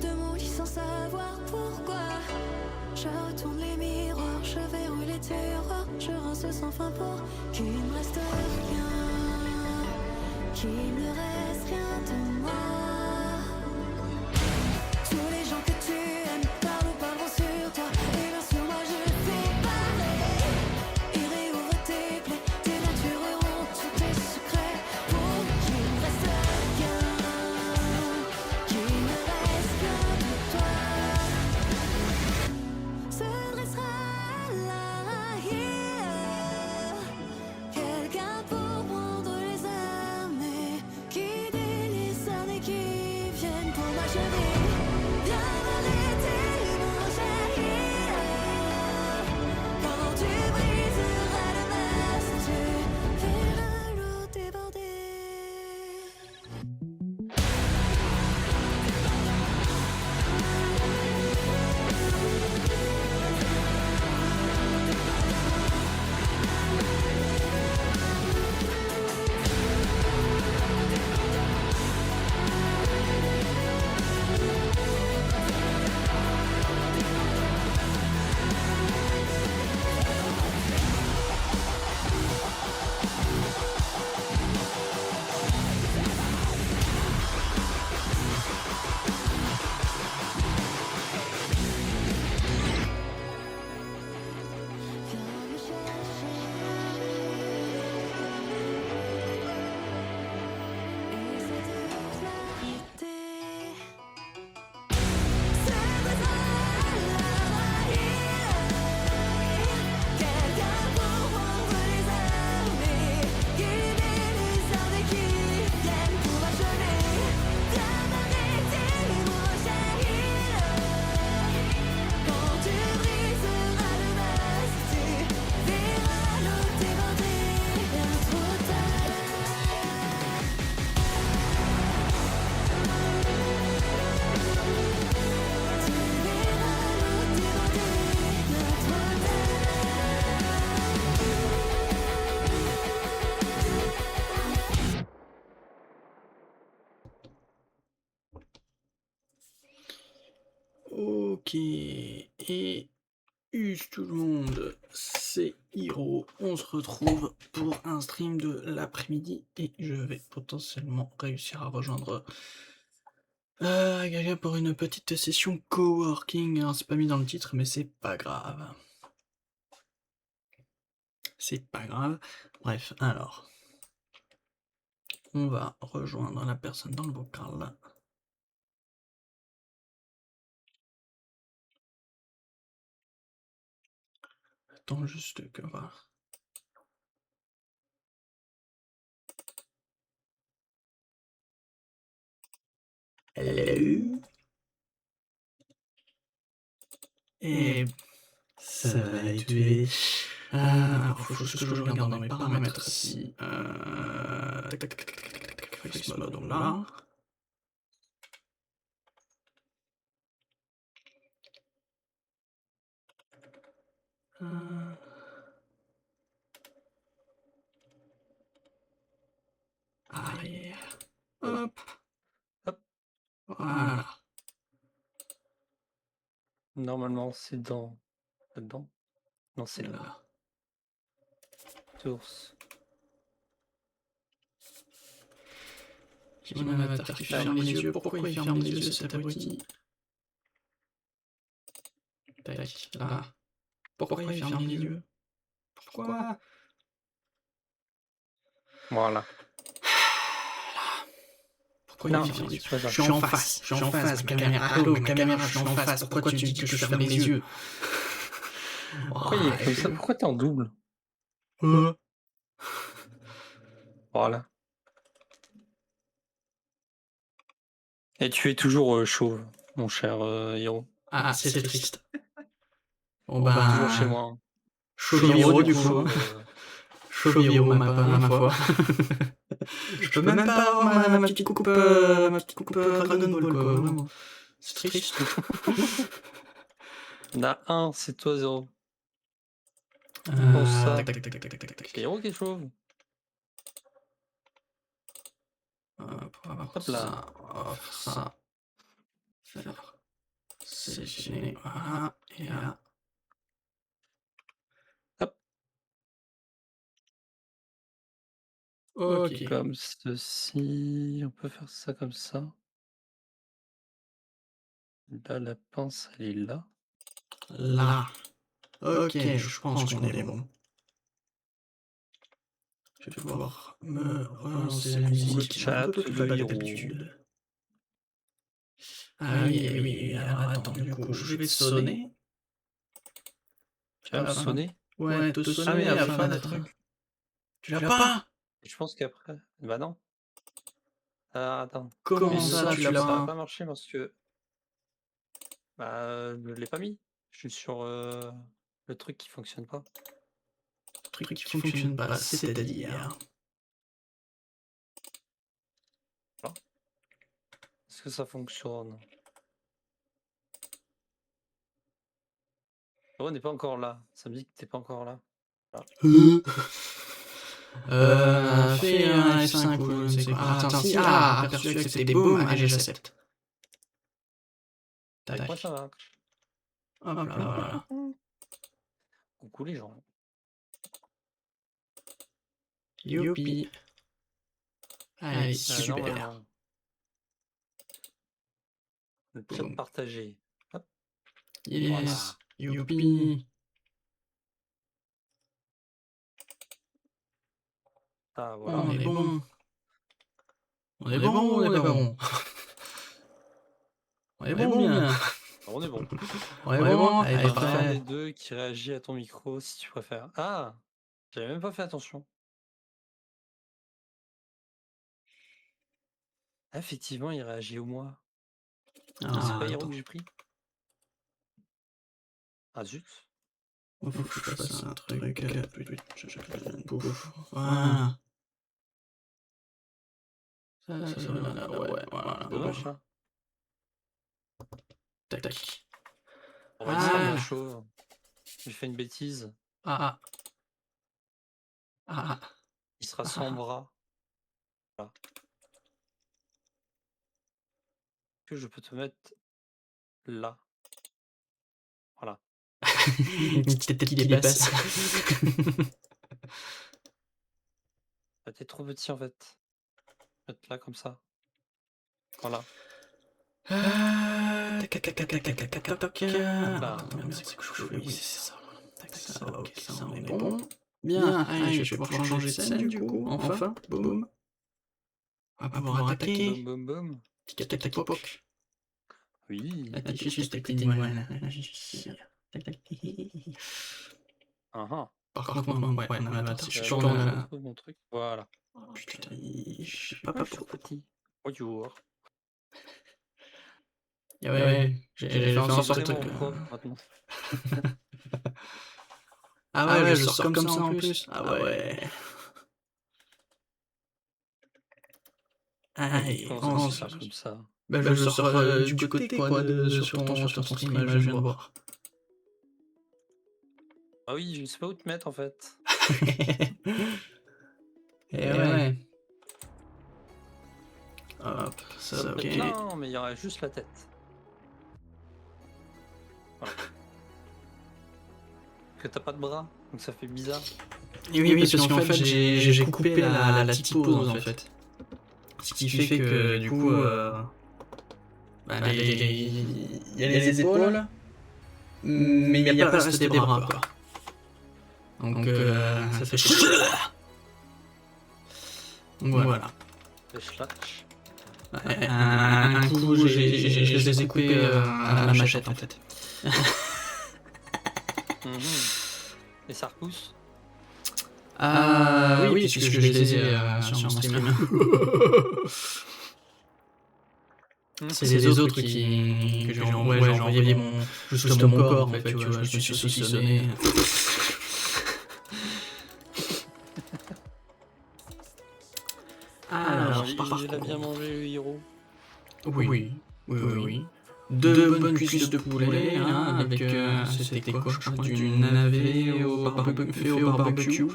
de mon lit sans savoir pourquoi. Je retourne les miroirs, je verrouille les tiroirs, je rince sans fin pour qu'il ne reste rien, qu'il ne reste rien de moi. Tous les gens que tu aimes parleront sur toi, et bien sur moi je fais pareil. Ils réouvrent tes plaies, dénatureront tous tes secrets pour qu'il ne reste rien, qu'il ne reste rien de toi. Se dressera là, here, quelqu'un pour prendre les armes et guider les armes qui viennent pour m'achever. Viens m'arrêter mon chéri, quand tu briseras le masque, tu verras l'eau déborder. Viens me chercher, et c'est toute la vérité. Se dressera là, here, quelqu'un pour prendre les armes et guider les armes qui viennent pour m'achever. Viens m'arrêter mon chéri, quand tu briseras le masque, tu verras l'eau déborder. Bien trop tard. Tu verras l'eau déborder. Bien trop Ok, et tout le monde, c'est Hiro. On se retrouve pour un stream de l'après-midi et je vais potentiellement réussir à rejoindre Gaga pour une petite session coworking. Alors, c'est pas mis dans le titre, mais c'est pas grave. C'est pas grave. Bref, alors, on va rejoindre la personne dans le vocal. Attends juste que voir. Hello. Et ça va et tu alors, faut juste que je regarde dans mes paramètres si. Tac, tac, tac, tac, tac, tac, face mode, donc là. Arrière. Hop. Hop. Voilà. Normalement, c'est dans. Là-dedans. Non, c'est là. Là. Source. J'ai mon avatar qui ferme les yeux. Pourquoi il ferme les yeux, cet abruti? Tac, là. Pourquoi il ferme les yeux? Pourquoi? Voilà. Pourquoi Non, il ferme les yeux? c'est pas ça. Je suis en face, ma caméra. Allô, ma caméra, je suis en face. Pourquoi tu dis que je ferme les yeux? Pourquoi il est comme ça? Pourquoi t'es en double? Voilà. Et tu es toujours chauve, mon cher Hiro. Ah, c'est triste. Bon Toujours chez moi. Hein. Chauviro, du coup. Chauviro, ma foi. Je peux même pas avoir ma petite coupe Dragon Ball, quoi, vraiment. C'est triste. On a un, c'est toi 0. Tac, tac, tac, tac, tac, tac, tac, tac. C'est Hiro qui est chauve. Pour avoir Hop là. ça, on va faire ça. Faire sélectionner, voilà, et là. Hop. Ok. Comme ceci. On peut faire ça comme ça. Là, la pince, elle est là. Là. Ok, je pense qu'on est bon. Je vais pouvoir me relancer la musique qui va un peu plus vite que d'habitude. Ah oui, alors attends, du coup, je vais te sonner. Tu vas me sonner? Ouais, te Ah, sonner mais à la afin fin du d'être... truc. Tu l'as pas? Je pense qu'après. Bah non. Ah, attends. Comment Mais ça, tu l'as ça va pas? pas marcher parce que. Bah, je l'ai pas mis. Je suis sur le truc qui fonctionne pas. Truc qui fonctionne pas, c'est-à-dire... Est-ce que ça fonctionne? Oh, on n'est pas encore là. Ça me dit que t'es pas encore là. Fais un F5 ou je ne sais quoi. Attends, si, aperçu accepté, boum, allez, j'accepte. Avec moi, ça marche. Hop là, voilà. Coucou les gens. Youpi. Allez, super. Normalement. Le chat Boum. partagé. Hop. Yes, youpi. Ah, voilà. On est bon. On est bon ou on est pas bon? On est bon ou bien? On est bon. On est bon? Allez, Allez, un prêt. des deux qui réagit à ton micro si tu préfères. Ah! J'avais même pas fait attention. Ah, effectivement, il réagit au moi. C'est pas Hiro que j'ai pris? Ah zut. Faut que je fasse un truc. Pouf. Voilà. Ça, ouais, voilà. Dommage ça. Tac. On va dire mon chauve. J'ai fait une bêtise. Ah. Il sera sans bras. Voilà. Que je peux te mettre là. Voilà. Une petite tête qui dépasse. Ah, t'es trop petit en fait. Mettre là comme ça. Voilà. Tac. Là. Oui, c'est ça. Tac, ça, ok, ça, on est bon. Bien, allez, je vais pouvoir changer de scène du coup. Enfin, boum. On va pouvoir attaquer. Boum boum boum. Tic-tac-toc. Oui. Afficher juste ta petite iguane. Ah ah. Par contre, moi, ouais, non, attends, si je Je tourne... retrouve mon truc. Voilà. Putain, je sais pas Je suis pourquoi. petit. Bonjour. Ouais, j'ai fait en sorte mon que... prof maintenant. Ah ouais, je sors comme ça en plus. Ah ouais. Allez, Comment ça se passe comme ça? Bah, je sors du côté quoi, sur ton stream, je viens de voir. Ah oui, je ne sais pas où te mettre en fait. Et ouais. Hop, ça, ok. Non, mais il y aurait juste la tête. Voilà. Que t'as pas de bras, donc ça fait bizarre. Et oui, parce qu'en fait, j'ai coupé la petite pause en fait. Ce qui fait que du coup, il y a les épaules, mais il n'y a pas le reste des bras quoi. Donc ça fait chier. Donc voilà. Les schlacs. Ouais, un coup, je les ai coupés à la machette en fait. Et ça repousse? Oui, puisque je les ai sur mon stream. C'est les autres que j'ai envoyé juste mon corps en fait, tu vois, je me suis saucissonné. Alors, il a bien mangé le héros. Oui. Deux bonnes cuisses de poulet, hein, avec, c'était quoi, je crois, du navet fait au barbecue,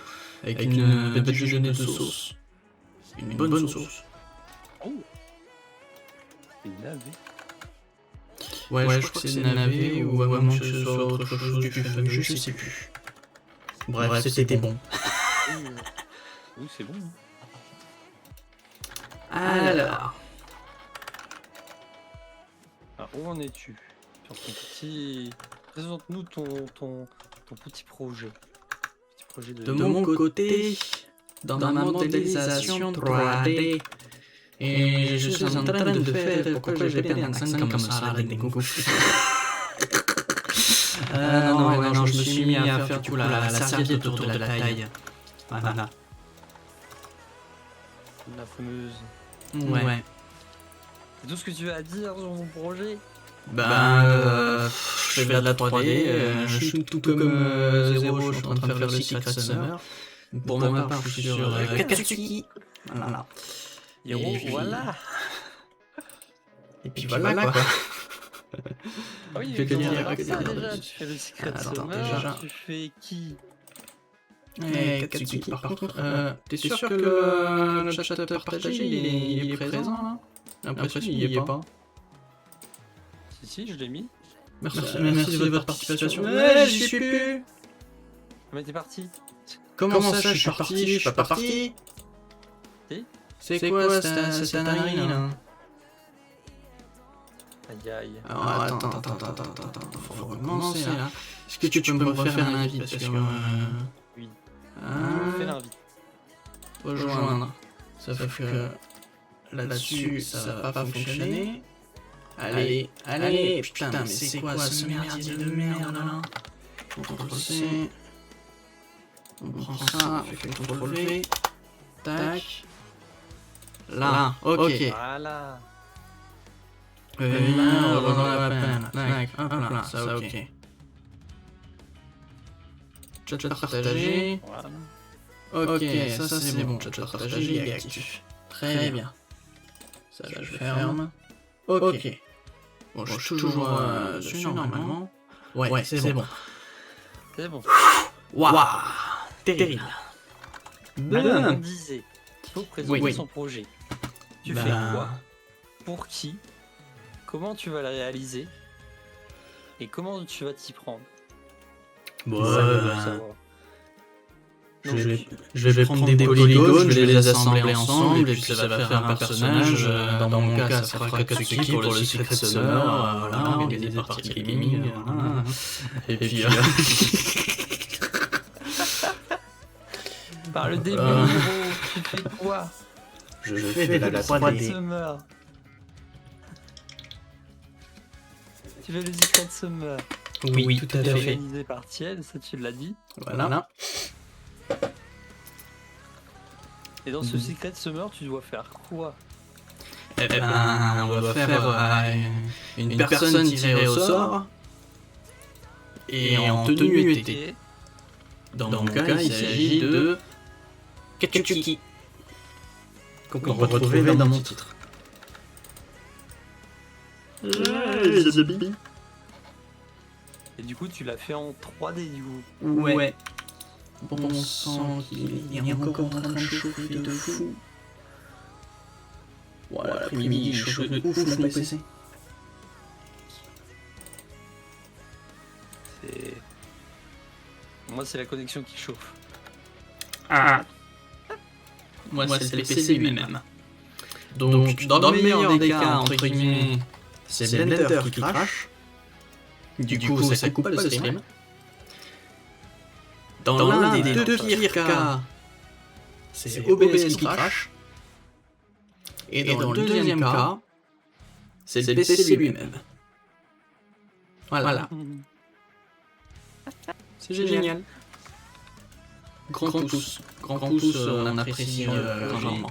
avec une badigeonnée de sauce. Une bonne sauce. Oh! Une navet. Ouais, je crois que c'est navet ou à moins que ce soit autre chose du fait de jeu, je sais plus. Bref, c'était bon. Oui, oui, c'est bon. Alors, Alors, où en es-tu sur ton petit... Présente-nous ton petit projet. Petit projet de mon côté, dans ma modélisation 3D, et je suis en train de faire pourquoi j'ai perdu un accent comme ça, la dégoût. Non, je me suis mis à faire du coup la serviette autour de la taille. Voilà. La fameuse... Ouais. C'est tout ce que tu as à dire sur mon projet? Je fais de la 3D, je suis tout comme Zero, je suis en train de faire le Secret Summer. Pour ma part, je suis sur Katsuki. Voilà. Hiro, Et puis- voilà. Et puis voilà quoi. Ah oui, Que comment dire, on verra que ça dire, déjà. que Tu fais le Secret Alors, Summer, déjà. tu fais qui? Katsuki, par contre, t'es sûr que le chat partagé, il est présent là? L'impression qu'il y est pas. Si, je l'ai mis. Merci de votre participation. Ouais, j'y suis plus. Mais t'es parti. Comment ça, je suis parti? Je suis pas parti. Si. C'est quoi cette ânerie là? Aïe aïe. Alors attends, faut recommencer là. Est-ce que tu peux me refaire un invite parce que... Oui. Hein, Fais l'invite. rejoindre. Ça fait que là-dessus, ça va pas fonctionner. Allez, putain, mais c'est quoi ce merdier de merde là? CTRL-C. On prend ça, on fait CTRL-V. Tac. Là, ok. Voilà. Là, rejoindre la peine. Tac, hop là, ça ok. Chat partagé. Voilà. Ok, ça c'est bon, chat partagé, il est actif. Très bien. Ça je le ferme. Ok. Bon, je suis toujours dessus normalement. Ouais, c'est bon. C'est bon. Waouh, terrible. Alors, on disait, il faut présenter Oui. son projet. Tu Bah. fais quoi? Pour qui? Comment tu vas le réaliser? Et comment tu vas t'y prendre? Bon, Ça, je veux savoir. je vais prendre des polygones, je vais les assembler ensemble, et puis ça va faire un personnage. Dans mon cas, ça fera Katsuki pour le Secret Summer. Voilà, organiser des parties gaming. Et puis... Par le début, Hiro, tu fais quoi? je fais de la Secret 3D. Summer. Tu fais le Secret Summer. Oui, tout à C'est fait. organisé par Tiel, ça tu l'as dit. Voilà. Et dans ce Secret Summer, tu dois faire quoi? Eh ben, on va faire une personne tirée au sort et en tenue été. Et Dans mon cas, il s'agit de Katsuki, qu'on peut retrouver dans mon titre. et du coup, tu l'as fait en 3D du coup. Ouais. Bon sang, il est encore en train de chauffer de fou. Voilà, l'après-midi, il chauffe de ouf mon PC. C'est... Moi, c'est la connexion qui chauffe. Ah. Moi, c'est le PC lui-même. Donc, dans le meilleur des cas, entre guillemets, c'est Blender qui crache. Du coup, ça coupe pas le stream. Dans l'un des deux pires cas, c'est OBS qui crache. Et dans le deuxième cas, c'est le PC lui-même. Voilà. C'est génial. Grand pouce, on apprécie grandement.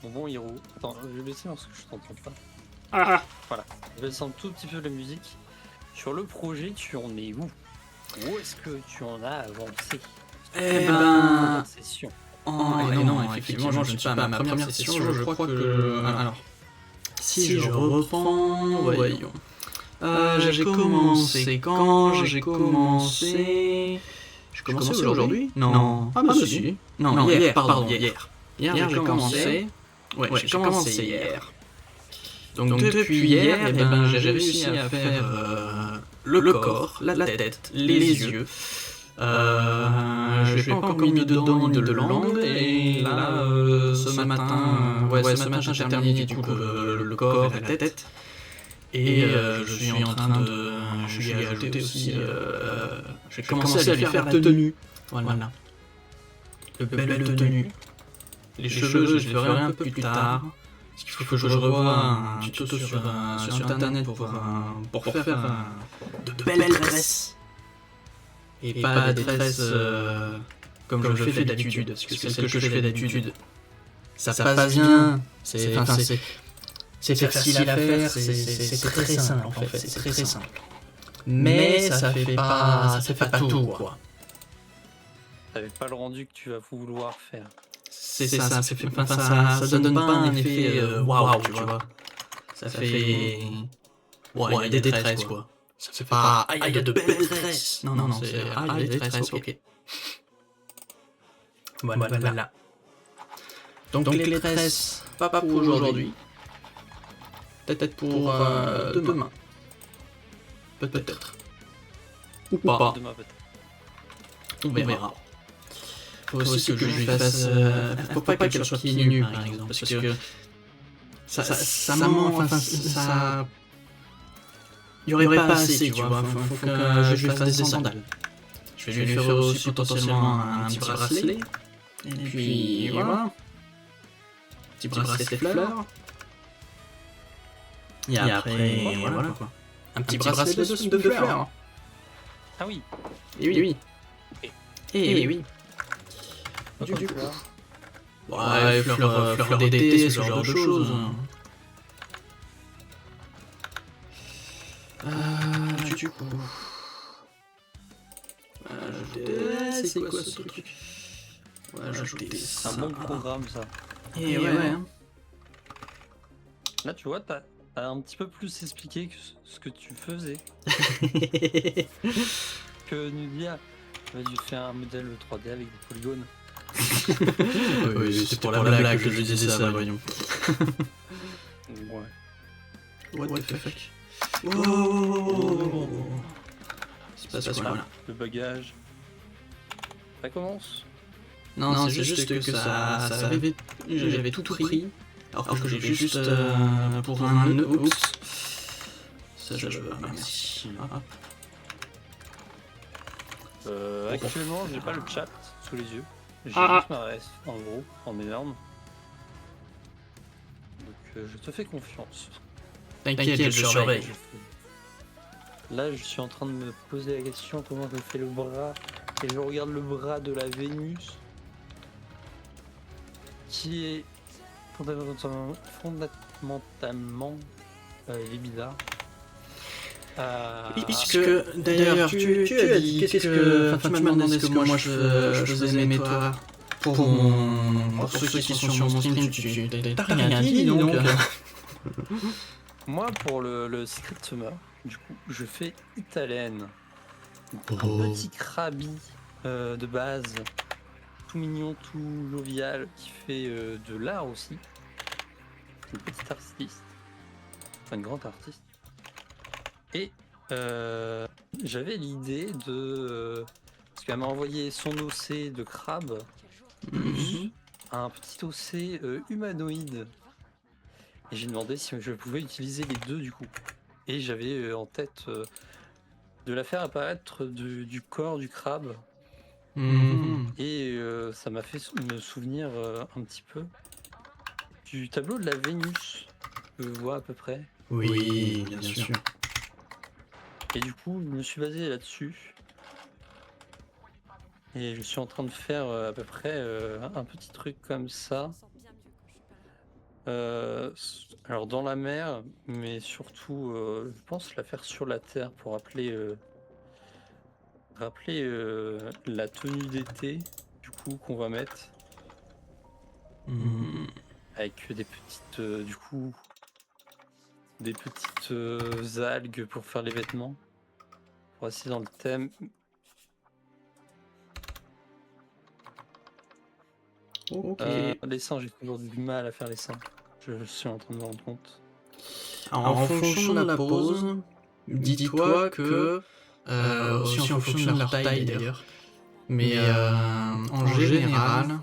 Mon bon Hiro. Attends, je vais baisser parce que je t'entends pas. Ah. Voilà. Je vais descendre tout petit peu la musique. Sur le projet, tu en es où? Où est-ce que tu en as avancé? Eh ben... Session. non, effectivement, je ne suis pas à ma première session, je crois que... Alors, si je reprends... Voyons. J'ai commencé quand? J'ai commencé aujourd'hui? Non. Ah bah si. Non, hier, pardon, hier. Hier, j'ai commencé... Ouais, j'ai commencé hier. Donc depuis hier, eh ben, j'ai réussi à faire le corps, la tête, les yeux. Je n'ai pas encore mis dedans ni de langue, et là, ce matin, j'ai terminé du coup le corps et la tête. Et je suis en train de... Je lui ai ajouté aussi... je vais commencer à lui faire la tenue. Voilà. Le belle tenue. Les cheveux, je les ferai un peu plus tard. Parce qu'il faut que je revoie un tuto sur internet pour faire de belles tresses. Et pas des tresses comme je le fais d'habitude. Parce que celles que je fais d'habitude, ça passe bien. C'est facile à faire, c'est très simple en fait, c'est très simple. Mais ça fait pas tout, quoi. T'avais pas le rendu que tu vas vouloir faire. C'est ça, ça donne pas un effet waouh, tu vois. Ça fait... Ouais, il y a des tresses, quoi. Ça fait pas... Ah, il y a de belles tresses. Non, c'est... Ah, il y a des tresses, ok. Voilà. Donc les tresses, pas pour aujourd'hui. Peut-être pour demain. Peut-être. Ou pas. Demain peut-être. On verra. Faut aussi que je lui fasse... faut pas qu'elle soit pieds nus, par exemple. Parce que... Ça ment, enfin, ça... Il y aurait pas assez, tu vois. Faut que je lui fasse des sandales. Je vais lui faire aussi potentiellement un petit bracelet. Et puis voilà. Petit bracelet de fleurs. Et après, voilà quoi. Un petit bracelet de fleurs. Ah oui. Et oui. Et oui. Du coup. Ouais, fleurs d'été, ce genre de choses. Du coup. C'est quoi ce truc? Ouais, ajouter C'est un bon programme ça. Et ouais. Là tu vois, t'as un petit peu plus expliqué que ce que tu faisais. Que nous dire, tu fais un modèle 3D avec des polygones. Oui, c'était pour la blague que je disais ça, voyons. Ouais. What the fuck? Oh. C'est pas quoi là? Le bagage. Ça commence. Non, c'est juste que j'avais tout pris. Alors que j'ai juste pour un nœud. Oups. Ça je veux. Merci. Actuellement, j'ai pas le chat sous les yeux. J'ai juste ma ref en gros, en énorme. Donc je te fais confiance. T'inquiète, je surveille. Là, je suis en train de me poser la question comment je fais le bras. Et je regarde le bras de la Vénus. Qui est fondamentalement il est bizarre. Puisque d'ailleurs tu as dit qu'est-ce que tu m'as demandé ce que moi je faisais, mais toi pour ceux qui sont sur mon stream tu t'as rien dit donc. Moi pour le Secret Summer, du coup je fais italienne. Un petit krabi de base, tout mignon, tout jovial, qui fait de l'art aussi. Une petite artiste, enfin une grande artiste. Et j'avais l'idée de... parce qu'elle m'a envoyé son OC de crabe, plus un petit OC humanoïde. Et j'ai demandé si je pouvais utiliser les deux du coup. Et j'avais en tête de la faire apparaître du corps du crabe. Et ça m'a fait me souvenir un petit peu du tableau de la Vénus que je vois à peu près. Oui, bien sûr. Et du coup, je me suis basé là-dessus. Et je suis en train de faire à peu près un petit truc comme ça. Alors dans la mer, mais surtout, je pense la faire sur la terre pour rappeler la tenue d'été du coup qu'on va mettre. Avec des petites des petites algues pour faire les vêtements, pour rester dans le thème. Les seins, j'ai toujours du mal à faire les seins, je suis en train de me rendre compte. Alors, en fonction de la pose, dis-toi que, aussi en fonction de leur taille d'ailleurs, mais en général,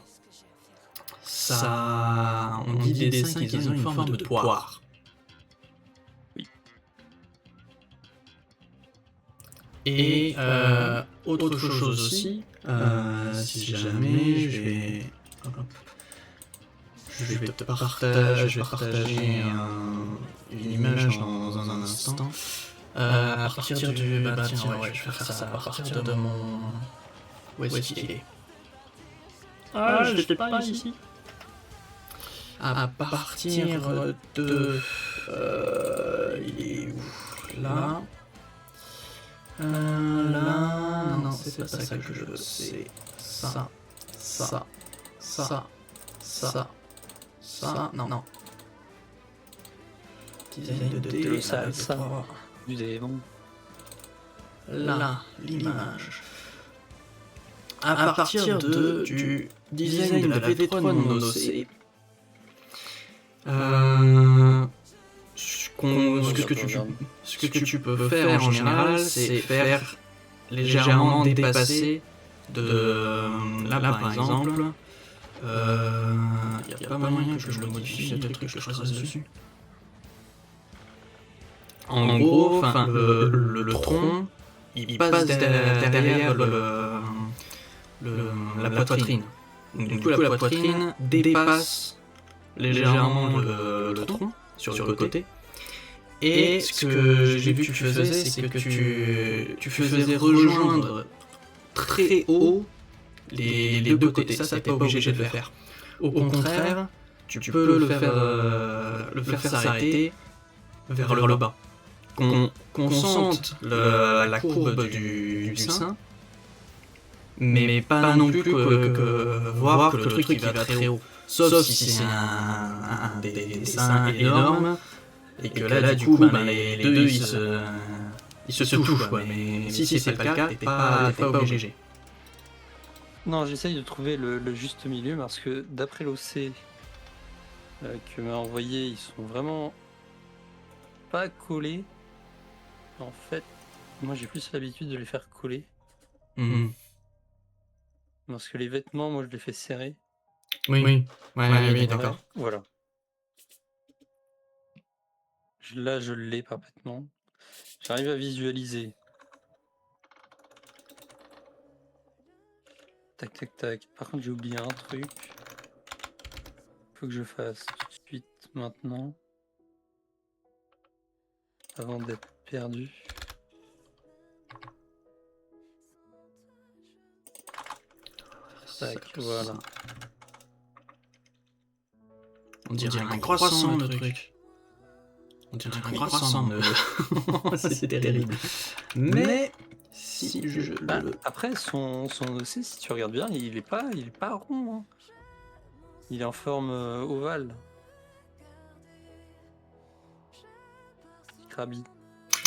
ça, on dit des dessins qu'ils ont une forme de poire. Oui. Et autre chose aussi, si jamais je vais te partager une image dans un instant. À partir du... Bah tiens, ouais, je vais faire ça à partir de mon... Où est-ce qu'il est? Ah, je l'ai pas ici. À partir de... il est où? Là. Là... Non, c'est pas ça que je veux, c'est ça, ça, ça, ça, non. Design de dé, Le sale, avec ça. trois. Du démon. Là, l'image. À partir du design de la V3 de mon OC, ce que tu peux faire en général, c'est faire légèrement dépasser de... Là, par exemple, il n'y a pas moyen que je le modifie, il y a des trucs que je trace dessus. En gros, le tronc, il passe derrière la poitrine. Donc, du coup, la poitrine dépasse légèrement le tronc sur le côté. Et ce que j'ai vu que tu faisais, c'est que tu faisais rejoindre très haut les deux côtés. Ça, t'es pas obligé de le faire. Au contraire, tu peux le faire s'arrêter vers le bas. Qu'on sente la courbe du sein, mais pas non plus que voir que le truc il va très haut. Sauf si c'est un dessin énorme, et que là du coup les deux ils se touchent, quoi. Mais si c'est pas le cas, t'es pas obligé. Non, j'essaye de trouver le juste milieu parce que d'après l'OC que m'a envoyé, ils sont vraiment pas collés. En fait, moi j'ai plus l'habitude de les faire coller. Parce que les vêtements, moi je les fais serrer. Oui, d'accord. Voilà. Là, je l'ai parfaitement. J'arrive à visualiser. Tac, tac, tac. Par contre, j'ai oublié un truc. Faut que je fasse tout de suite, maintenant. Avant d'être perdu. Tac, voilà. On dirait un croissant, le truc. On dirait un croissant. C'est terrible. Mais si je le... Après, son OC, si tu regardes bien, il est pas rond. Hein. Il est en forme ovale. Krabi.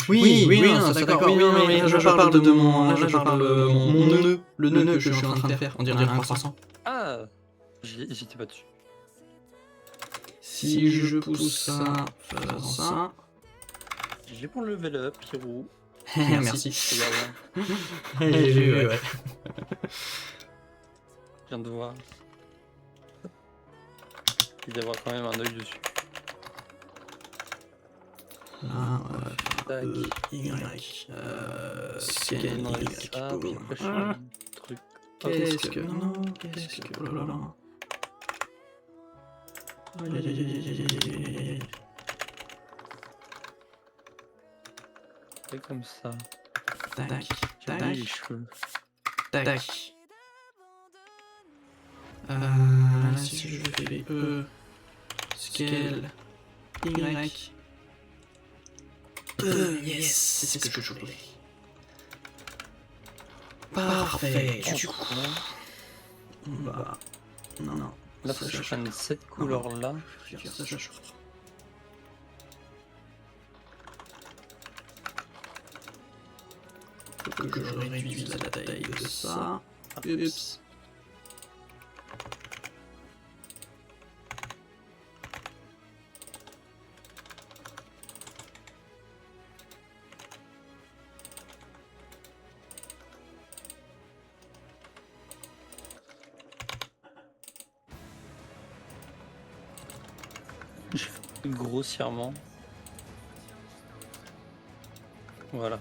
Oui, non, d'accord. Oui, non, mais je parle de mon nœud. Le nœud que je suis en train de faire. On dirait un croissant. Ah, j'étais pas dessus. Si je pousse ça, faisant ça... J'ai pour le level up, Pierrot. Merci. J'ai vu, ouais. Je viens de voir. Il doit y avoir quand même un œil dessus. Là, Tac. Y. Scan Donnerai Y. ça, puis Boum. après, je fais un truc. Qu'est-ce que... Non, qu'est-ce que... Oh là là. Aïe, aïe, aïe, aïe, aïe, aïe, aïe. Fait comme ça. Tac, J'ai oublié les cheveux. tac. Là, si je fais E, scale, Y. Yes, c'est ce que je voulais. Parfait, du coup. Bah, non. Là, faut que je prenne cette couleur-là. Ça, je reprends. Faut que je réduise la taille de ça. Oups. Je fais grossièrement. Voilà.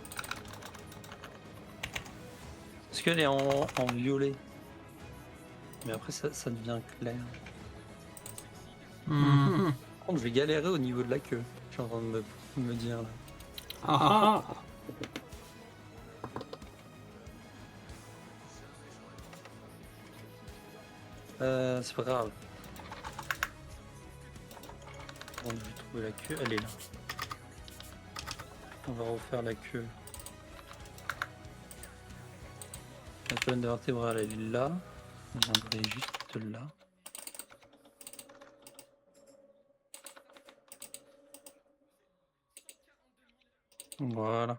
Parce qu'elle est en violet. Mais après ça devient clair. Mhm. Par contre, je vais galérer au niveau de la queue. Je suis en train de me dire là. Ah ah. C'est pas grave. Bon, je vais trouver la queue. Elle est là. On va refaire la queue. La colonne vertébrale, elle est là. On viendrait juste là. Voilà.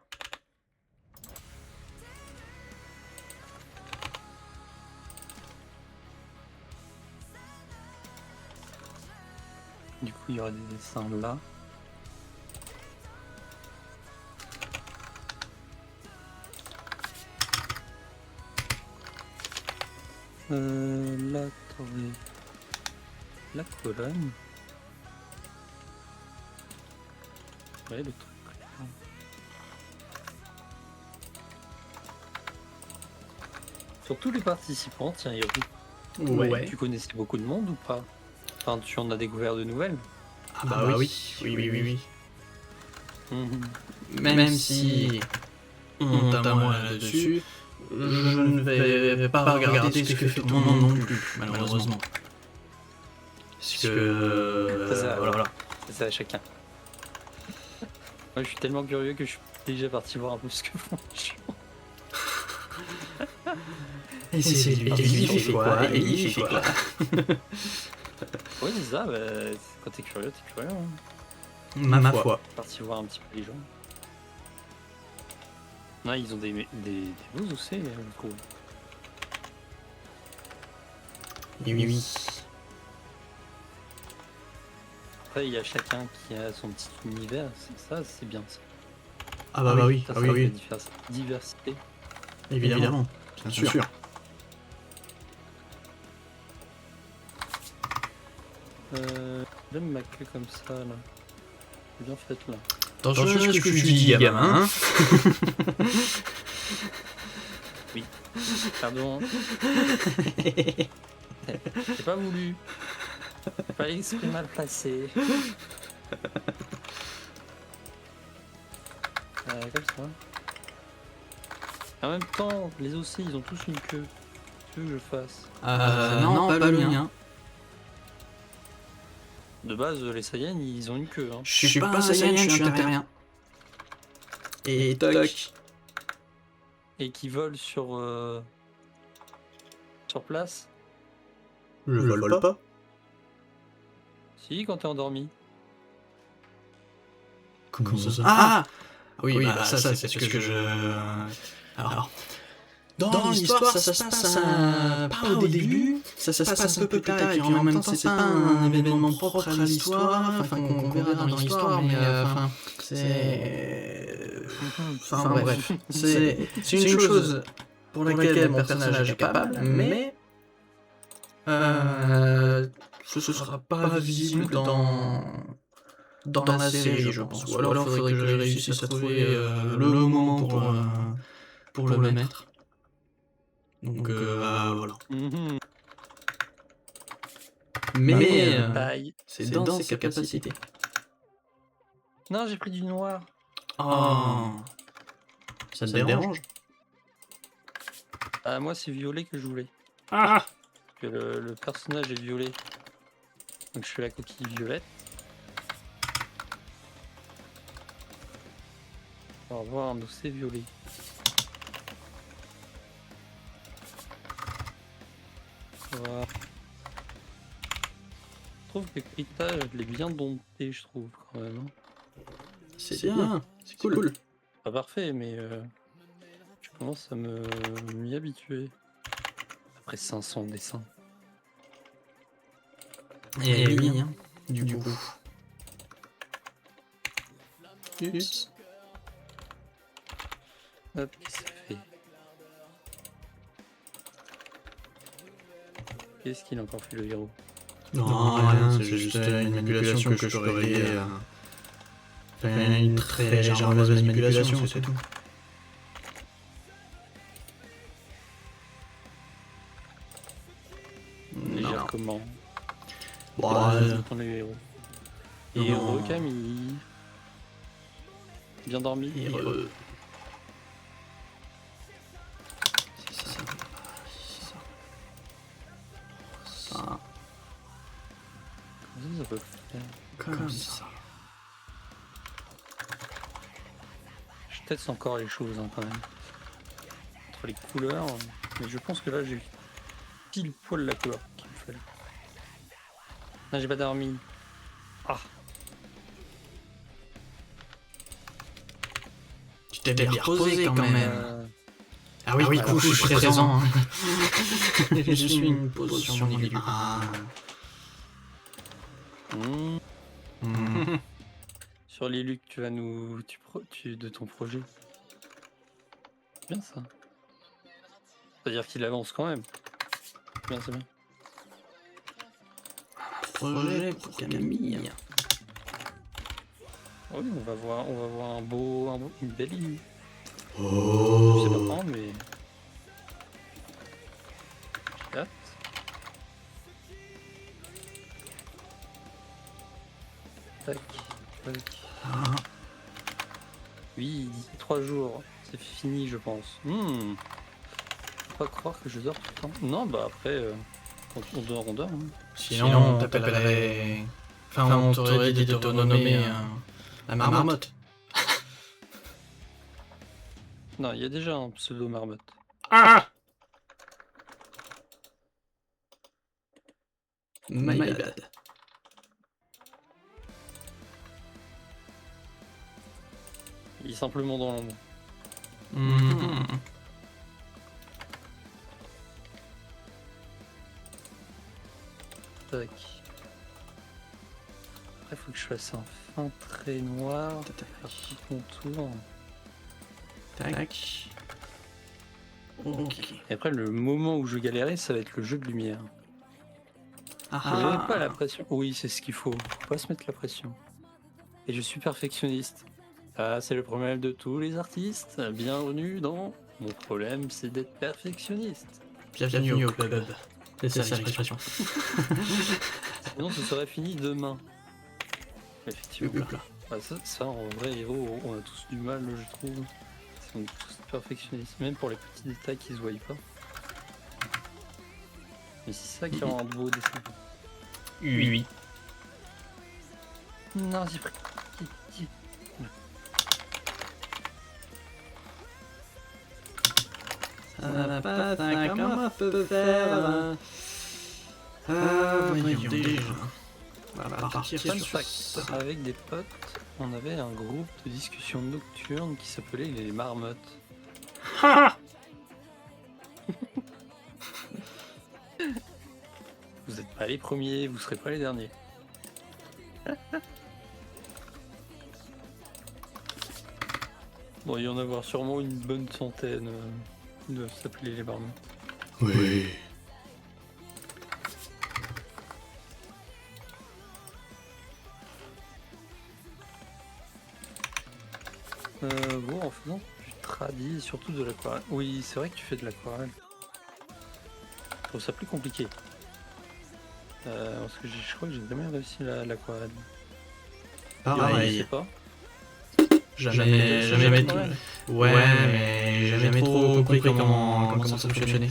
Du coup, il y aura des dessins là. Là, attendez. La colonne. Ouais, le truc. Là. Sur tous les participants, tiens, Hiro, Ouais. tu connaissais beaucoup de monde ou pas? Enfin, tu en as découvert de nouvelles? Ah bah oui. Oui. Mhm. Même si honte à moi là-dessus, je ne vais pas regarder ce que fait tout le monde non plus, malheureusement. Parce que... Ça, c'est voilà. C'est à chacun. Moi, je suis tellement curieux que je suis déjà parti voir un peu ce que font les gens. Et c'est lui, il fait quoi, et il fait quoi. Oui, c'est ça, bah, quand t'es curieux, t'es curieux. Hein. Ma foi. Parti voir un petit peu les gens. Non, ils ont des beaux aussi, je trouve. Oui. Après, il y a chacun qui a son petit univers, ça, c'est bien ça. Ah bah oui, Ça, ah ça fait oui. la diversité. Évidemment, bien sûr. J'aime ma queue comme ça, là. C'est bien faite, là. Attention à ce que tu dis, gamin. Oui. Pardon. J'ai pas voulu. J'ai pas l'esprit mal placé. Comme ça. En même temps, les aussi, ils ont tous une queue. Tu veux que je fasse? Non, pas le mien. De base, les Saiyans, ils ont une queue. Hein. Je suis pas Saiyan, je suis un terrien. Et toc. Et qui volent sur place. Je vole pas. Si, quand t'es endormi. Comment ça? Ah oui, bah ça c'est parce que je... Alors... Dans l'histoire, ça se passe pas au début, ça se passe un peu plus tard, et puis en même temps, c'est pas un événement propre à l'histoire, enfin qu'on verra dans l'histoire, mais enfin, c'est... Enfin bref, c'est une chose pour laquelle mon personnage est capable, mais ce sera pas visible dans la série, je pense. Ou alors, il faudrait que je réussisse à trouver le moment pour le mettre. Donc voilà. Mais c'est dans ses capacités. Non, j'ai pris du noir. Oh, ça te dérange? Ah, moi, c'est violet que je voulais. Ah, Que le personnage est violet. Donc, je fais la coquille violette. On va voir un océ violet. Voilà. Je trouve que Krita, je l'ai bien dompté, je trouve, quand même. Hein. c'est bien, c'est cool. Pas parfait, mais je commence à m'y habituer. Après 500 dessins. Et oui, hein, du coup. Ups. Hop, qu'est-ce que ça fait? Qu'est-ce qu'il a encore fait le héros? Non, rien, c'est juste une manipulation que je peux régler. Une très légère mauvaise manipulation, c'est tout. Légère Non. comment? Bon, Dans les héros. non. Et heureux Camille. Bien dormi. heureux. Ça. Comment ça peut faire? Comme ça. Je teste encore les choses hein, quand même. Entre les couleurs. Mais je pense que là j'ai pile poil la couleur qu'il me fallait. Non, j'ai pas dormi. Ah, Tu t'es bien reposé quand même. Ah oui, oui, du coup, je suis présent. Hein. Je suis une une pause potion sur mon d'élu. élu. Ah. hmm. Sur l'élu que tu vas nous. De ton projet. C'est bien ça. C'est-à-dire qu'il avance quand même. C'est bien, c'est bien. Projet pour Camille. Ah oui, on va voir une belle île. Je sais Oh. pas quand, mais. J'ai hâte. Tac, tac. Ah. Oui, d'ici 3 jours, c'est fini, je pense. Faut pas croire que je dors tout le temps. Non, bah après, quand on dort, on dort. Hein. Sinon, on t'appellerait. Enfin, on t'aurait dit de te renommer la marmotte. Non, il y a déjà un pseudo marmotte. Ah! My bad. Il est simplement dans l'ombre. Mhm. Tac. Après, faut que je fasse un fin trait noir. Un petit contour. Tac. Ok. Et après, le moment où je galérais, ça va être le jeu de lumière. Ah, Je mets pas la pression. Oui, c'est ce qu'il faut. Faut pas se mettre la pression. Et je suis perfectionniste. Ah, c'est le problème de tous les artistes. Bienvenue dans Mon problème, c'est d'être perfectionniste. Bienvenue au club. C'est ça l'expression. Sinon, ce serait fini demain. Effectivement. Ah, ça, en vrai, héros, on a tous du mal, je trouve. On est tous perfectionnistes, même pour les petits détails qui se voient pas. Mais c'est ça qui rend un beau dessin. Oui. Non, j'ai pris. Ça n'a pas comment peut faire. Voyons déjà. On va partir Fun sur fact, ça. avec des potes, on avait un groupe de discussion nocturne qui s'appelait les marmottes. Vous n'êtes pas les premiers, vous serez pas les derniers. Bon, il y en a avoir sûrement une bonne centaine de s'appeler les marmottes. Oui. Bon, en faisant du tradi et surtout de l'aquarelle. Oui, c'est vrai que tu fais de l'aquarelle. Je trouve ça plus compliqué. Parce que je crois que j'ai jamais réussi l'aquarelle. Pareil. Je sais pas. Jamais trop. Ouais, mais j'ai jamais trop compris comment ça fonctionnait.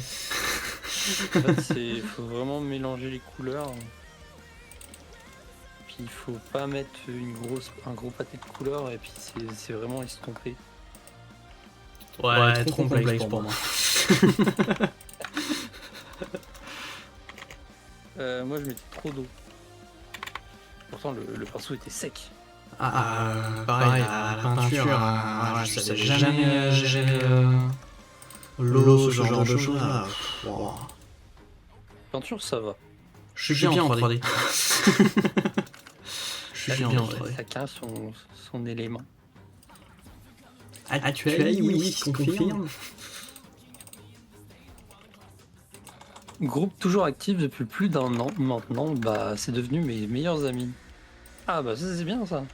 En fait, il faut vraiment mélanger les couleurs. Puis il faut pas mettre un gros pâté de couleurs et puis c'est vraiment estompé. Ouais, trop complexe pour moi. Moi je mettais trop d'eau. Pourtant le pinceau était sec. Pareil, la peinture, je savais jamais gérer l'eau, ce genre de choses. Peinture ça va. Je suis bien en 3D. Je suis bien en 3D. Chacun son élément. Actuel, oui, confirme. Groupe toujours actif depuis plus d'un an maintenant, bah c'est devenu mes meilleurs amis. Ah bah ça c'est bien ça.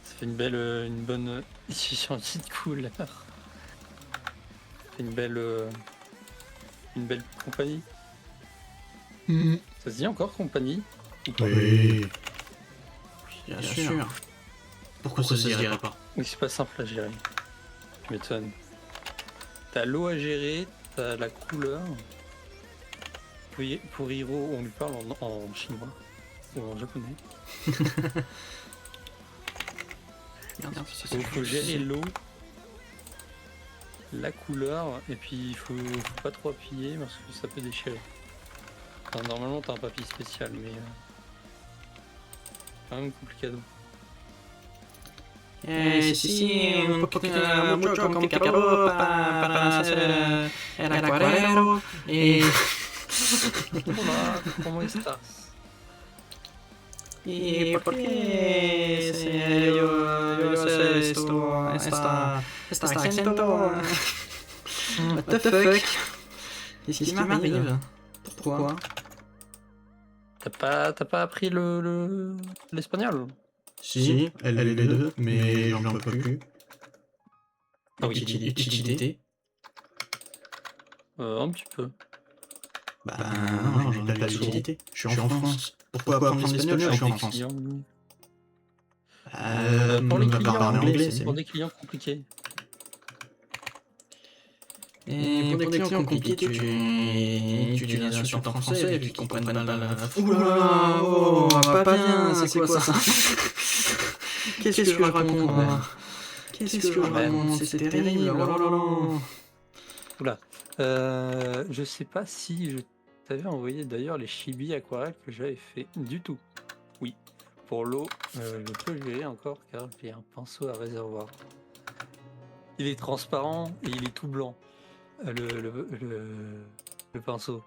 Ça fait une bonne... J'ai changé de couleur. Ça fait une belle compagnie. Ça se dit encore compagnie? Ou pas? Oui. Bien sûr. Pourquoi ça se dirait pas? Oui, c'est pas simple à gérer. Tu m'étonnes. T'as l'eau à gérer, t'as la couleur. Pour Hiro, on lui parle en chinois ou en japonais. Il faut gérer l'eau, la couleur, et puis il faut pas trop appuyer parce que ça peut déchirer. Enfin, normalement, t'as un papier spécial, mais quand même complicado. Sí, un poquito mucho complicado para hacer el acuarelo y Hola, ¿cómo estás? por qué yo sé está acento what the fuck qu'est-ce qui m'arrive pourquoi T'as pas appris l'espagnol? si elle est les deux mais j'en peux plus Ah oui. utilité Un petit peu. bah non j'en ai pas d'utilité je suis en France pourquoi apprendre l'espagnol je suis en France Pour les on va clients, parler anglais, c'est pour des clients compliqués. Et pour des clients compliqués, tu dis des insultes en français et puis ils comprennent pas la... Oula, oh, pas bien, c'est quoi ça? Qu'est-ce que je raconte moi? Qu'est-ce que je raconte? C'est terrible, oh là là. Oula. Je sais pas si je t'avais envoyé d'ailleurs les chibi aquarelles que j'avais fait du tout. Oui. Pour l'eau, je peux le gérer encore car j'ai un pinceau à réservoir. Il est transparent et il est tout blanc. Le pinceau.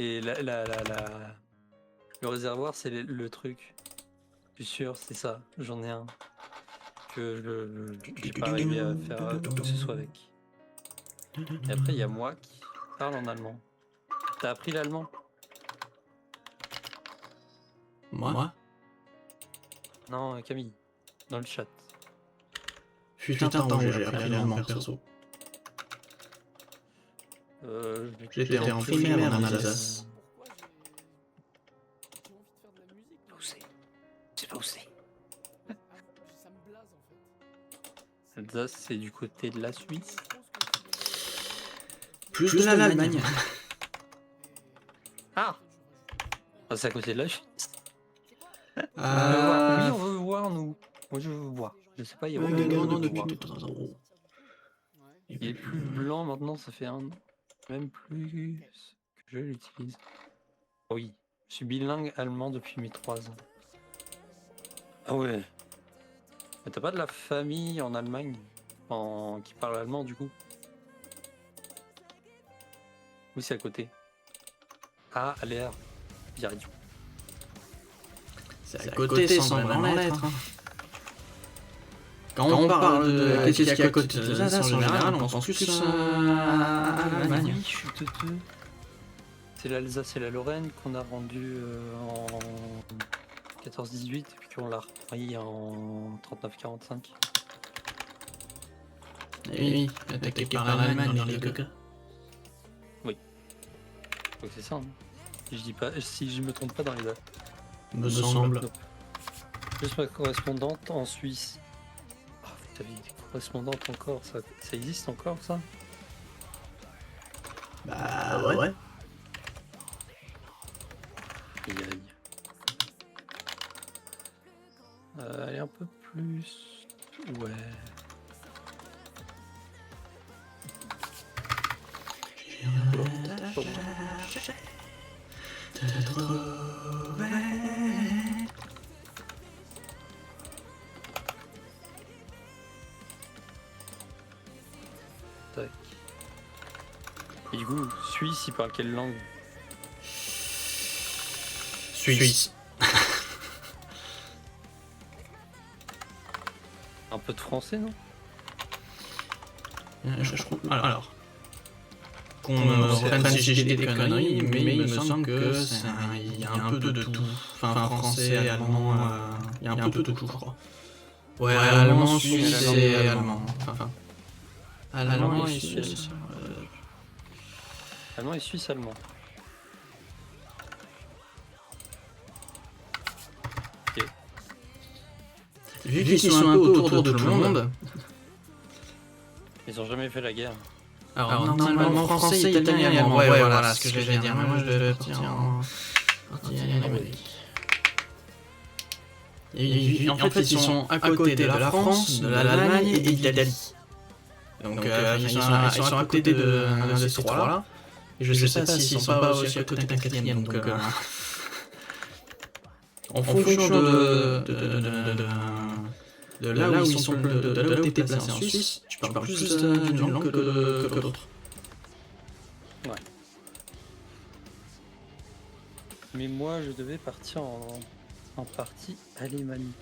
Et le réservoir, c'est le truc. Je suis sûr, c'est ça. J'en ai un. Que je j'ai pas arrivé à faire quoi que ce soit avec. Et après, il y a moi qui parle en allemand. T'as appris l'allemand? Moi? Non, Camille. Dans le chat. Fut un temps où j'ai appris l'allemand perso. J'étais en primaire en Alsace. Où c'est? Je sais pas où c'est. Alsace, c'est du côté de la Suisse. Plus de l'Allemagne. Ah, c'est à côté de la Suisse. Oui, Ah, on veut voir, nous. Moi, je veux voir. Je sais pas, il y a regardons de depuis voir. 2 ans. Il est plus blanc maintenant, ça fait un an. Même plus que je l'utilise. Oui, je suis bilingue allemand depuis mes 3 ans. Ah ouais. Mais t'as pas de la famille en Allemagne qui parle allemand du coup? Oui, c'est à côté. Ah, à l'air. Bien radio. C'est à côté sans vraiment l'être. Quand on parle de qu'est-ce qu'il y a à côté de l'Alsace, en général, on pense plus à l'Allemagne. Oui, je suis teuteux. C'est l'Alsace et la Lorraine qu'on a rendu en 14-18 et puis qu'on l'a repris en 39-45. Oui, attaqué par l'Allemagne dans les deux cas. Donc c'est ça. Hein. Si je me trompe pas dans les dates. Me semble. Juste ma correspondante en Suisse. Oh, vous avez des correspondantes encore, ça existe encore ça? Bah ouais. Aïe, aïe. Allez un peu plus. Ouais. Tac. Et du coup, Suisse, il parle quelle langue? Suisse. Un peu de français, non? Je crois. Alors. Qu'on me reprenne si j'ai des conneries, mais il me semble que il y a un peu de tout. Enfin, français, allemand, il y a un peu de tout, je crois. Ouais, allemand, suisse et allemand. Enfin, allemand et suisse. Allemand et suisse allemand. Vu qu'ils sont un peu autour de tout le monde. Ils ont jamais fait la guerre. Alors normalement français, italien et allemand. Ouais, voilà ce que je vais dire. Mais moi je devais partir en Amérique. Et en fait, ils sont à côté de la France, de l'Allemagne et de l'Italie. Donc ils sont à côté de ces trois-là. Et je sais pas s'ils sont pas aussi à côté d'un quatrième. Donc en fonction de là où ils sont, de là où t'es placé en Suisse, tu parles plus d'une langue que l'autre. Ouais. Mais moi, je devais partir en partie alémanique.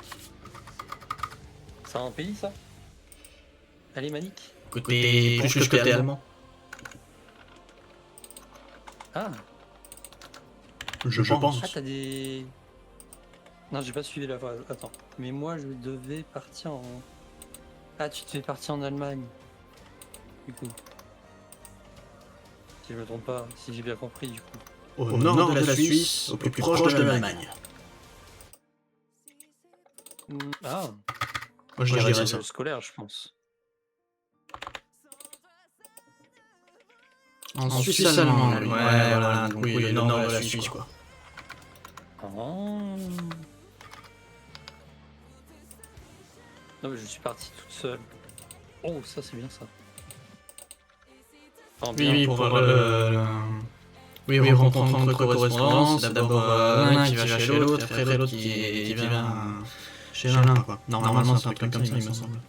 C'est un pays, ça? Alémanique? Côté plus que côté allemand. Ah! Je pense. Ah, t'as des... Non, j'ai pas suivi la phrase. Attends. Mais moi, je devais partir en... Ah, tu devais partir en Allemagne. Du coup. Si je me trompe pas, si j'ai bien compris, du coup. Au nord de la Suisse, au plus proche de l'Allemagne. Ah! Moi, je dirais ça. Le scolaire, je pense. En Suisse allemande, ouais, voilà. Donc oui, le nord de la Suisse, quoi. Oh. Non mais je suis parti toute seule. Oh ça c'est bien ça. Enfin, bien. Oui, pour oui, reprendre correspondance, c'est d'abord l'un qui va chez l'autre, et après l'autre qui vient chez l'un, quoi. Normalement c'est un truc comme ça, il me semble.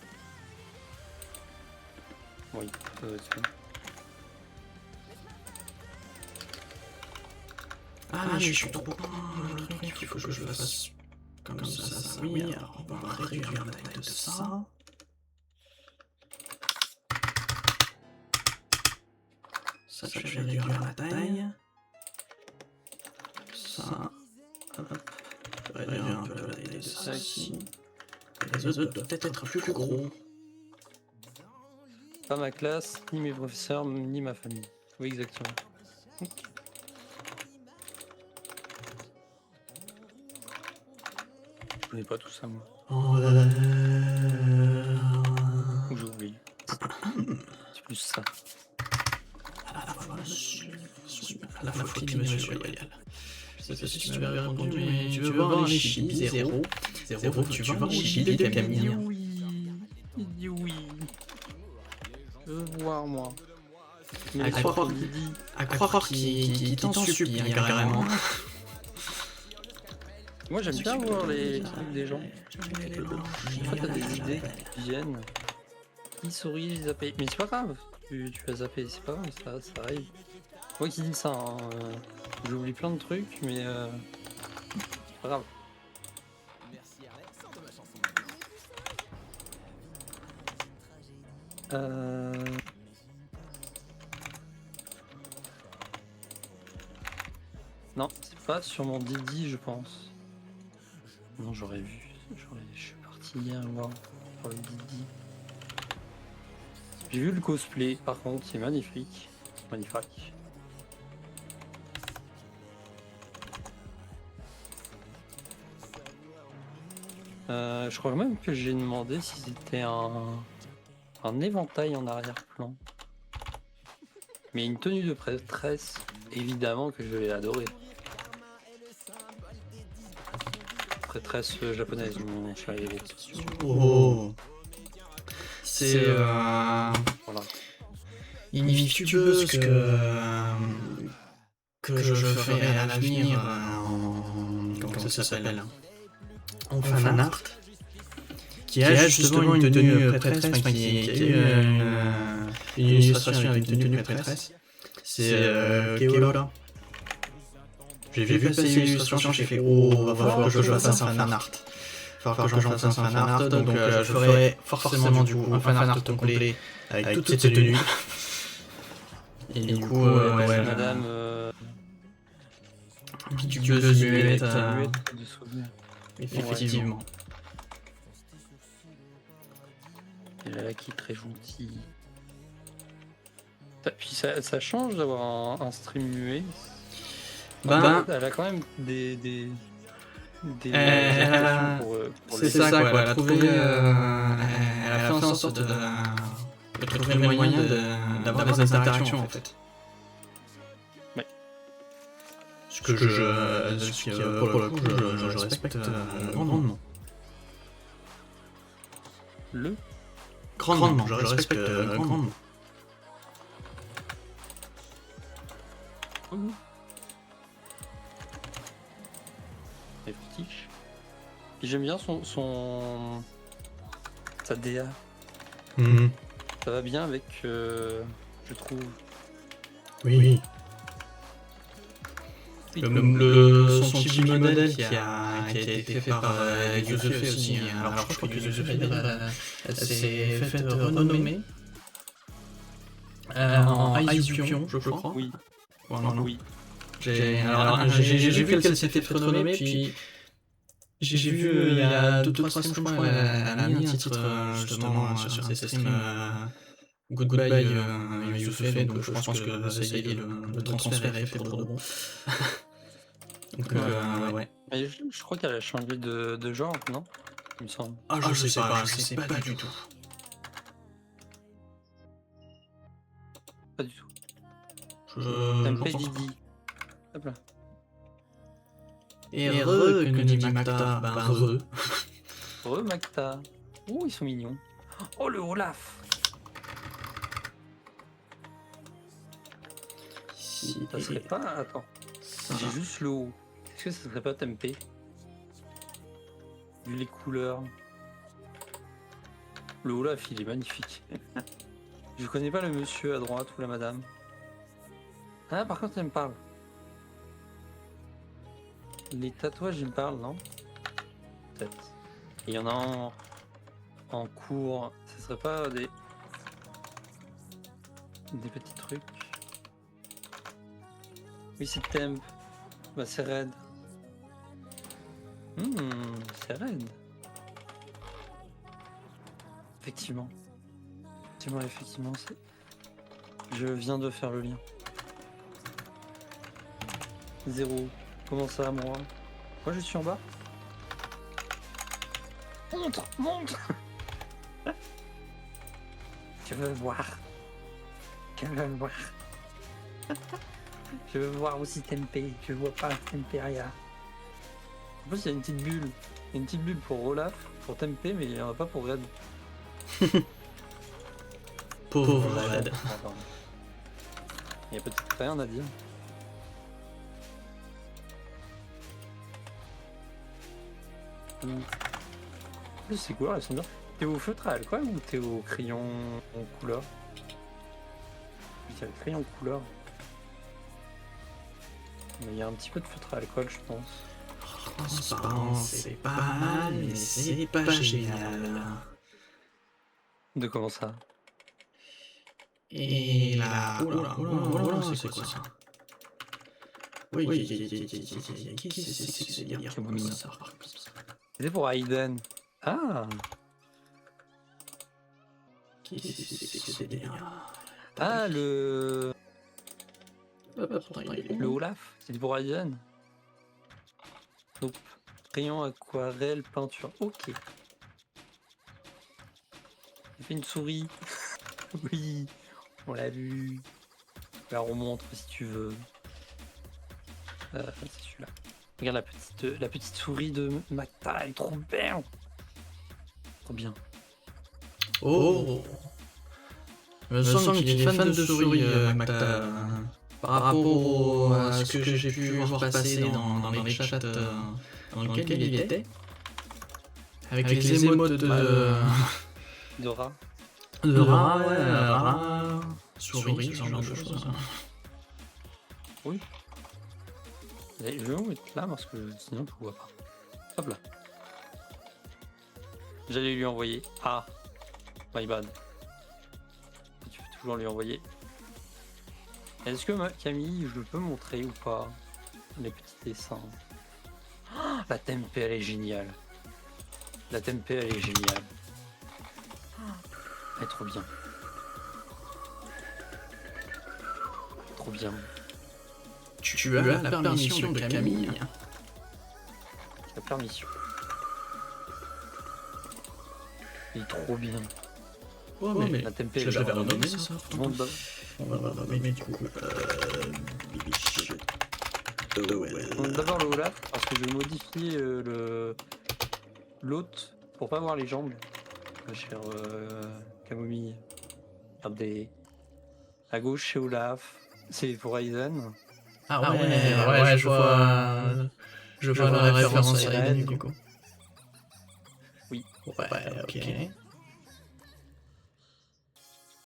Oui, ça doit être ça. Ah, je suis trop con, le truc, il faut que je le fasse comme ça. Oui, alors on va réduire la taille de ça. Ça, je vais réduire la taille. Ça, hop, je vais réduire un peu la taille de ça ici. Les autres doivent peut-être être plus gros. Pas ma classe, ni mes professeurs, ni ma famille. Oui, exactement. Okay. Je connais pas tout ça, moi. Ou j'ai oublié. C'est plus ça. À la fois flic et monsieur loyal. Je sais pas si tu m'avais répondu, mais tu veux voir les chibis 0, tu veux voir les chibis de Camille. Il dit oui. Je veux voir, moi. Mais à croire qu'il t'en supplie, carrément. Moi j'aime bien voir les trucs des gens. En fait t'as des idées qui viennent. Ils sourient, ils zappent. Mais c'est pas grave, tu vas zapper, c'est pas grave, ça arrive. Moi qui dis ça, hein, j'oublie plein de trucs, mais c'est pas grave. Non, c'est pas sur mon Didi, je pense. Non, j'aurais vu. Je suis parti hier voir pour le Didi. J'ai vu le cosplay, par contre, c'est magnifique. Magnifique. Je crois même que j'ai demandé si c'était un éventail en arrière-plan. Mais une tenue de prêtresse, évidemment que je vais adorer. Prêtresse japonaise, mon chat est... Oh. C'est voilà. Une youtubeuse que je ferai à l'avenir en... Comment ça s'appelle? En fan art. Qui a justement une tenue prêtresse, qui a eu une illustration avec une tenue prêtresse. C'est Keola. J'ai vu passer l'illustration, j'ai fait oh, va falloir que je fasse un fan art. falloir que j'en fasse un fan art, donc je ferai forcément du coup un fan art complet avec toutes ces tenues. Et du coup, ouais, Madame piqueuse muette, muette de souvenir. effectivement. Elle est là qui est très gentille. Puis ça change d'avoir un stream muet. Elle a quand même des elle pour c'est ça quoi, elle a trouvé, elle a fait en sorte de trouver le moyen d'avoir des interactions en fait. Ouais. Ce que pour le coup, je respecte grandement. Grandement, je respecte grandement. Les petits. Puis j'aime bien sa DA. Ça va bien avec, je trouve. Oui. Son petit modèle qui a été fait par Youssouf aussi. Alors je crois que Youssouf elle s'est fait renommer en Aizupion, je crois. Oui. Voilà. Oui. J'ai vu qu'elle s'était fait renommer, puis j'ai vu il y a 2-3 streams, je crois, elle a mis un titre justement sur ses streams Goodbye Youssouf, donc je pense que ça y est, le transfert est fait pour de bon. Donc ouais. Mais je crois qu'elle a changé de genre, non? Il me semble. Ah je sais pas du tout. Pas du tout. Je MP pense Didi. Hop là. Et re, que dit Macta, re. Macta. Oh, ils sont mignons. Oh, le Olaf. Ça serait pas... Attends. J'ai juste le haut. Est-ce que ça serait pas Tempé? Vu les couleurs. Le Olaf, il est magnifique. Je connais pas le monsieur à droite ou la madame. Ah, par contre, elle me parle. Les tatouages, ils me parlent, non? Peut-être. Il y en a en cours. Ce serait pas des petits trucs. Oui, c'est Temp. Bah, c'est Red. C'est Red. Effectivement. Effectivement, c'est... Je viens de faire le lien. 0. Comment ça, moi? Moi, je suis en bas. Montre. Je veux voir. Je veux voir aussi Tempé. Je vois pas Temperia. En plus, il y a une petite bulle. Il y a une petite bulle pour Olaf, pour Tempé, mais il n'y en a pas pour Red. Pauvre Red. Il n'y a peut-être rien à dire. C'est couleurs, elles sont bien. T'es au feutre à alcool ou t'es au crayon en couleur? Il y a le crayon couleur. Mais il y a un petit peu de feutre à alcool, je pense. Transparent, c'est pas mal, mais c'est pas génial. De comment ça? Et là... Oula, c'est quoi ça? Oui, c'est bien. C'était pour Aiden. Ah! Ah, le Olaf, c'était pour Aiden. Donc, crayon, aquarelle, peinture. Ok. Il fait une souris. Oui, on l'a vu. Je la remontre si tu veux. C'est celui-là. Regarde la petite souris de Macta, elle est trop belle. Trop bien. Oh! Je me sens qu'il est fan de souris, Macta. Par rapport à ce que j'ai pu voir passer dans les chats dans lesquels il était. Avec les émotes De rat. de rat, souris, ce genre de choses. Oui. Je vais vous mettre là parce que sinon tu vois pas. Hop là. J'allais lui envoyer. Ah, my bad. Tu peux toujours lui envoyer. Est-ce que Camille, je peux montrer ou pas les petits dessins? Ah, la tempeh, elle est géniale. La tempeh, elle est géniale. Elle est trop bien. Trop bien. Tu as la permission de Camille. La permission. Il est trop bien. Ouais, mais La tempeh, je elle est l'avais vraiment renommé bien. ça. Tout le monde va- On va renommer du coup. Bibiche. Donc, d'abord le Olaf, parce que je vais modifier l'hôte pour pas voir les jambes. Ma chère Camomille. Regardez. À gauche, c'est Olaf. C'est pour Aizen. Ah ouais, je vois la référence à Aizen, Aiden du coup. Oui. Ouais, ok.